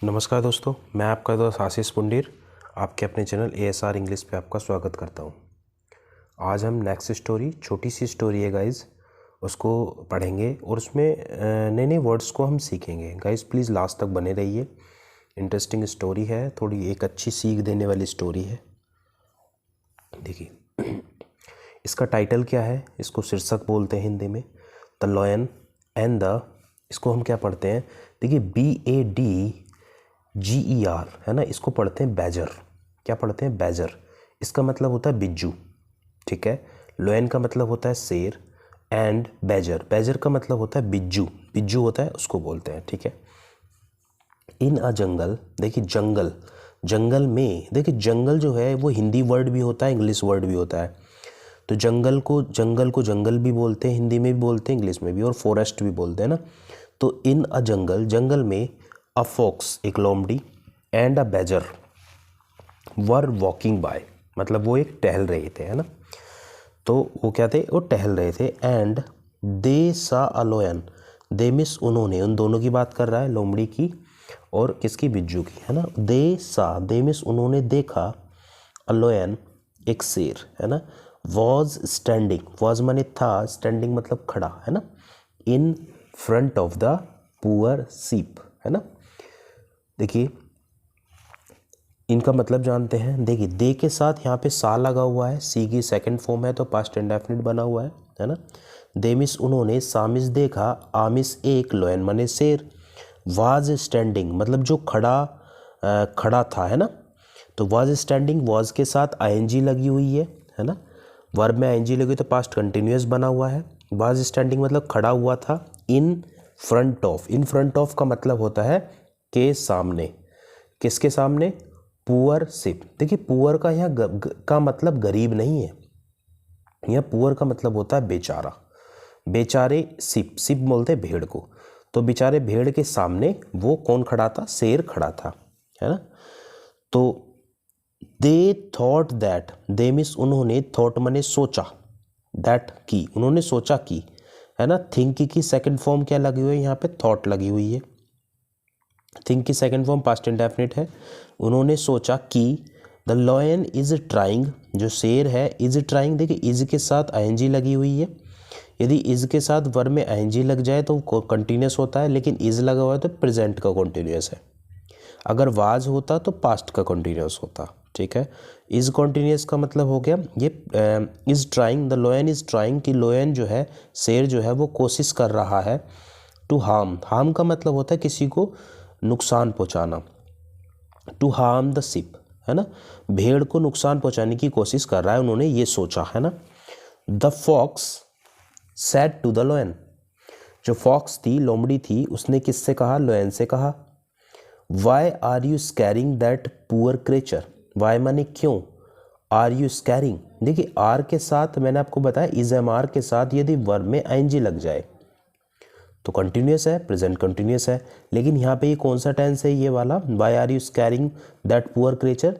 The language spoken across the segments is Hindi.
नमस्कार दोस्तों, मैं आपका दोस्त आशीष पुंडीर आपके अपने चैनल ASR इंग्लिश पे आपका स्वागत करता हूँ। आज हम नेक्स्ट स्टोरी, छोटी सी स्टोरी है गाइज़, उसको पढ़ेंगे और उसमें नए नए वर्ड्स को हम सीखेंगे। गाइज़ प्लीज़ लास्ट तक बने रहिए, इंटरेस्टिंग स्टोरी है, थोड़ी एक अच्छी सीख देने वाली स्टोरी है। देखिए इसका टाइटल क्या है, इसको शीर्षक बोलते हैं हिंदी में, द लायन एंड द, इसको हम क्या पढ़ते हैं, देखिए BADGER है ना, इसको पढ़ते हैं बैजर। क्या पढ़ते हैं? बैजर। इसका मतलब होता है बिज्जू, ठीक है। लोयन का मतलब होता है शेर एंड बैजर, बैजर का मतलब होता है बिज्जू, बिज्जू होता है उसको बोलते हैं, ठीक है। इन अ जंगल, देखिए जंगल, जंगल में, देखिए जंगल जो है वो हिंदी वर्ड भी होता है, इंग्लिश वर्ड भी होता है। तो जंगल को जंगल भी बोलते हैं, हिंदी में भी बोलते हैं, इंग्लिश में भी, और फॉरेस्ट भी बोलते हैं ना। तो इन अ जंगल, जंगल में अ फॉक्स, एक लोमड़ी, and a badger were walking by, मतलब वो एक टहल रहे थे, है ना। तो वो क्या थे, वो टहल रहे थे। एंड दे सा अ लायन, दे मिस उन्होंने, उन दोनों की बात कर रहा है, लोमड़ी की और किसकी, बिज्जू की, है ना। दे मिस उन्होंने देखा, अ लायन एक शेर, है ना। वॉज स्टैंडिंग, वॉज माने था, स्टैंडिंग मतलब खड़ा, है ना, in front of the poor सीप, है ना। देखिए इनका मतलब जानते हैं। देखिए दे के साथ यहाँ पे सा लगा हुआ है, सी की सेकंड फॉर्म है तो पास्ट इंडेफिनिट बना हुआ है ना। दे मिस उन्होंने, सामिस देखा, आमिस एक, लोयन माने शेर, वाज स्टैंडिंग मतलब जो खड़ा था, है ना। तो वाज स्टैंडिंग, वाज के साथ आईएनजी लगी हुई है ना। वर्ब में आईएनजी लगी तो पास्ट कंटिन्यूअस बना हुआ है। वाज स्टैंडिंग मतलब खड़ा हुआ था, in front of, in front of का मतलब होता है के सामने, किसके सामने, पुअर सिप। देखिए पुअर का यहाँ का मतलब गरीब नहीं है, यह पुअर का मतलब होता है बेचारा, बेचारे सिप, सिप बोलते हैं भेड़ को। तो बेचारे भेड़ के सामने वो कौन खड़ा था, शेर खड़ा था, है ना। तो they thought that, they means उन्होंने, थॉट माने सोचा, दैट की, उन्होंने सोचा की, है ना। थिंक की सेकंड फॉर्म क्या लगी हुई है यहाँ पे, थॉट लगी हुई है। थिंक की सेकंड फॉर्म पास्ट इंडेफिनिट है। उन्होंने सोचा कि द लायन इज ट्राइंग, जो शेर है, इज ट्राइंग, देखिए इज के साथ आईएनजी लगी हुई है। यदि इज के साथ वर्ब में आईएनजी लग जाए तो कंटिन्यूस होता है, लेकिन इज लगा हुआ है तो प्रेजेंट का कंटिन्यूस है। अगर वाज होता तो पास्ट का कंटिन्यूस होता, ठीक है। इज कंटिन्यूस का मतलब हो गया ये is trying, the lion is trying, कि लायन जो है, शेर जो है वो कोशिश कर रहा है, टू हार्म, हार्म का मतलब होता है किसी को नुकसान पहुंचाना, टू हार्म द शिप, है ना, भेड़ को नुकसान पहुंचाने की कोशिश कर रहा है, उन्होंने ये सोचा, है ना। The fox said to the lion, जो फॉक्स थी, लोमड़ी थी, उसने किससे कहा, लायन से कहा। Why are you scaring that poor creature, why माने क्यों, आर यू स्कैरिंग, देखिए आर के साथ मैंने आपको बताया इज एम आर के साथ यदि वर्ब में आईएनजी लग जाए तो कंटिन्यूस है, प्रेजेंट कंटिन्यूस है। लेकिन यहाँ पे ये कौन सा टेंस है, ये वाला, why are you scaring that poor creature,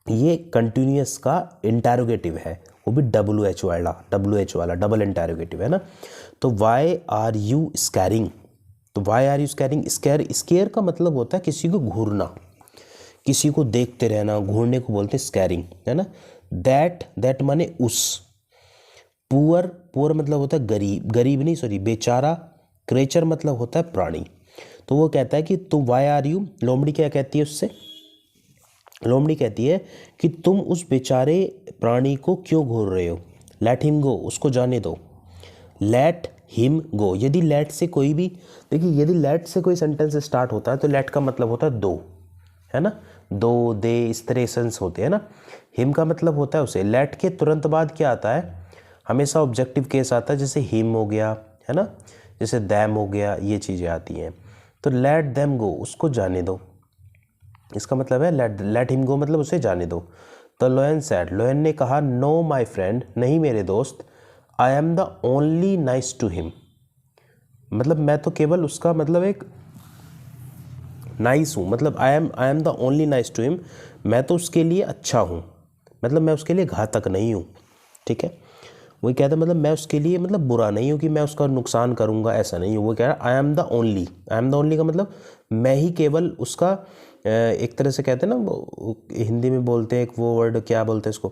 ये कंटिन्यूस का इंटरोगेटिव है, वो भी WH वाला डबल इंटरोगेटिव है ना। तो वाई आर यू स्कैरिंग, तो why are you scaring, scare, scare का मतलब होता है किसी को घूरना, किसी को देखते रहना, घूरने को बोलते हैं स्कैरिंग, है ना। दैट माने उस, पुअर, पुअर मतलब होता है गरीब, गरीब नहीं सॉरी बेचारा, क्रेचर मतलब होता है प्राणी। तो वो कहता है कि तुम वाई आर यू, लोमड़ी क्या कहती है उससे, लोमड़ी कहती है कि तुम उस बेचारे प्राणी को क्यों घूर रहे हो, लेट हिम गो, उसको जाने दो, लेट हिम गो। यदि लेट से कोई भी, देखिए यदि लेट से कोई सेंटेंस स्टार्ट होता है तो लेट का मतलब होता है दो, है ना, दो, दे, इस तरह सेंस होते हैं ना। हिम का मतलब होता है उसे, लेट के तुरंत बाद क्या आता है, हमेशा ऑब्जेक्टिव केस आता है, जैसे हिम हो गया, है ना, जैसे दैम हो गया, ये चीज़ें आती हैं। तो लेट दैम गो, उसको जाने दो, इसका मतलब है लेट हिम गो मतलब उसे जाने दो। तो लोयन सैड, लोयन ने कहा, नो माई फ्रेंड, नहीं मेरे दोस्त, I am the only nice to him, मतलब मैं तो केवल उसका मतलब एक नाइस हूँ, मतलब I am the only nice to him, मैं तो उसके लिए अच्छा हूँ, मतलब मैं उसके लिए घातक नहीं हूँ, ठीक है। वो कहता है मतलब मैं उसके लिए मतलब बुरा नहीं हूँ कि मैं उसका नुकसान करूँगा, ऐसा नहीं हूँ। वो कह रहा है आई am the only. I am the only का मतलब मैं ही केवल उसका एक तरह से कहते हैं ना, वो हिंदी में बोलते हैं एक वो वर्ड, क्या बोलते हैं इसको,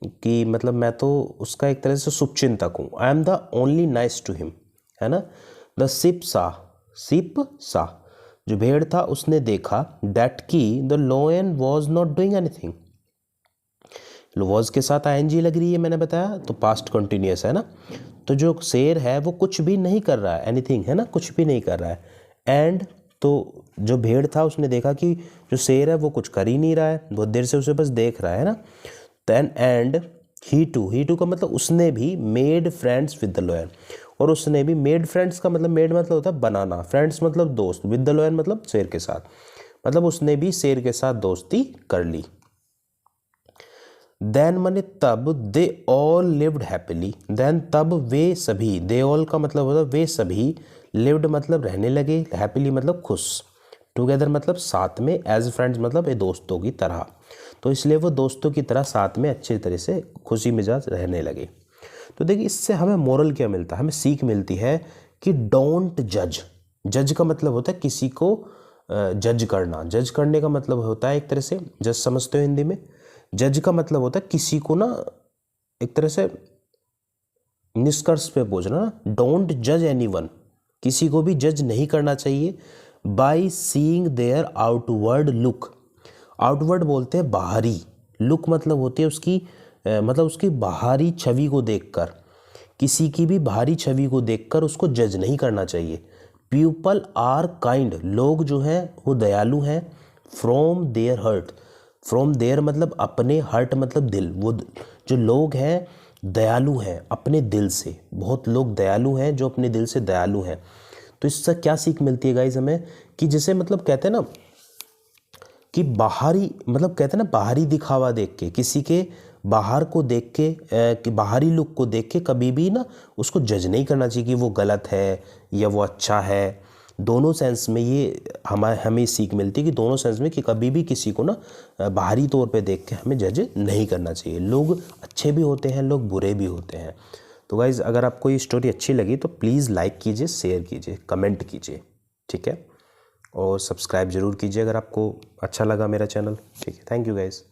कि मतलब मैं तो उसका एक तरह से शुभचिंतक हूँ। I am the only nice to him, है ना। द शिप सा जो भेड़ था उसने देखा, दैट की the लोयन was not doing anything. Was के साथ आईएनजी लग रही है, मैंने बताया, तो पास्ट कंटिन्यूअस है ना। तो जो शेर है वो कुछ भी नहीं कर रहा है, एनीथिंग है ना, कुछ भी नहीं कर रहा है। एंड तो जो भेड़ था उसने देखा कि जो शेर है वो कुछ कर ही नहीं रहा है, बहुत देर से उसे बस देख रहा है ना। देन एंड ही टू का मतलब उसने भी made friends with the lion, और उसने भी मेड फ्रेंड्स का मतलब मेड मतलब होता है बनाना, फ्रेंड्स मतलब दोस्त, विद द लॉयन मतलब शेर के साथ, मतलब उसने भी शेर के साथ दोस्ती कर ली। देन माने तब, they all lived happily, then तब वे सभी, दे ऑल का मतलब होता है वे सभी, लिव्ड मतलब रहने लगे, हैप्पीली मतलब खुश, टुगेदर मतलब साथ में, एज फ्रेंड्स मतलब ये दोस्तों की तरह, तो इसलिए वो दोस्तों की तरह साथ में अच्छी तरह से खुशी मिजाज रहने लगे। तो देखिए इससे हमें मोरल क्या मिलता है, हमें सीख मिलती है कि डोंट जज। जज का मतलब होता है किसी को जज करना, जज करने का मतलब होता है एक तरह से, जज समझते हो हिंदी में, जज का मतलब होता है किसी को ना एक तरह से निष्कर्ष पे पहुंचना ना। डोंट जज एनीवन, किसी को भी जज नहीं करना चाहिए। By seeing their outward look, outward बोलते हैं बाहरी, लुक मतलब होती है उसकी मतलब उसकी बाहरी छवि को देखकर, किसी की भी बाहरी छवि को देखकर उसको जज नहीं करना चाहिए। पीपल आर काइंड, लोग जो हैं वो दयालु हैं। From their heart, from their मतलब अपने, हर्ट मतलब दिल, वो जो लोग हैं दयालु हैं अपने दिल से, बहुत लोग दयालु हैं जो अपने दिल से दयालु हैं। तो इससे क्या सीख मिलती है गाइज हमें, कि जैसे मतलब कहते हैं ना कि बाहरी मतलब कहते हैं ना बाहरी दिखावा देख के, किसी के बाहर को देख के कि बाहरी लुक को देख के कभी भी ना उसको जज नहीं करना चाहिए कि वो गलत है या वो अच्छा है। दोनों सेंस में ये हमें सीख मिलती है कि दोनों सेंस में कि कभी भी किसी को ना बाहरी तौर पे देख के हमें जज नहीं करना चाहिए। लोग अच्छे भी होते हैं, लोग बुरे भी होते हैं। तो गाइज़ अगर आपको ये स्टोरी अच्छी लगी तो प्लीज़ लाइक कीजिए, शेयर कीजिए, कमेंट कीजिए, ठीक है, और सब्सक्राइब ज़रूर कीजिए अगर आपको अच्छा लगा मेरा चैनल, ठीक है। Thank you guys.